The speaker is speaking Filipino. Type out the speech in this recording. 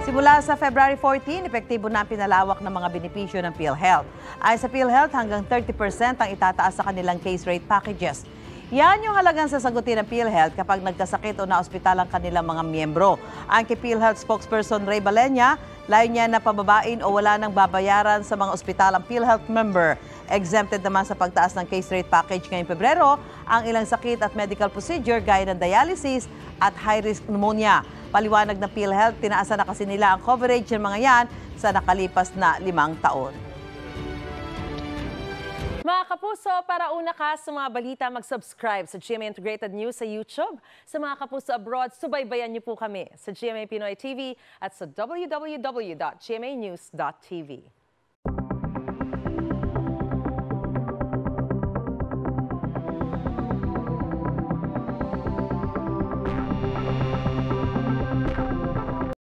Simula sa February 14, epektibo na ang pinalawak ng mga benepisyo ng PhilHealth. Ayon sa PhilHealth, hanggang 30% ang itataas sa kanilang case rate packages. Yan yung halagang sasagutin ng PhilHealth kapag nagkasakit o naospital ang kanilang mga miyembro. Ang kay PhilHealth spokesperson Ray Balenya, layo niya na pababain o wala nang babayaran sa mga ospital ang PhilHealth member. Exempted naman sa pagtaas ng case rate package ngayong Pebrero ang ilang sakit at medical procedure gaya ng dialysis at high-risk pneumonia. Paliwanag ng PhilHealth, tinaasan na kasi nila ang coverage ng mga yan sa nakalipas na 5 taon. Mga kapuso, para una ka sa mga balita, mag-subscribe sa GMA Integrated News sa YouTube. Sa mga kapuso abroad, subaybayan niyo po kami sa GMA Pinoy TV at sa www.gmanews.tv.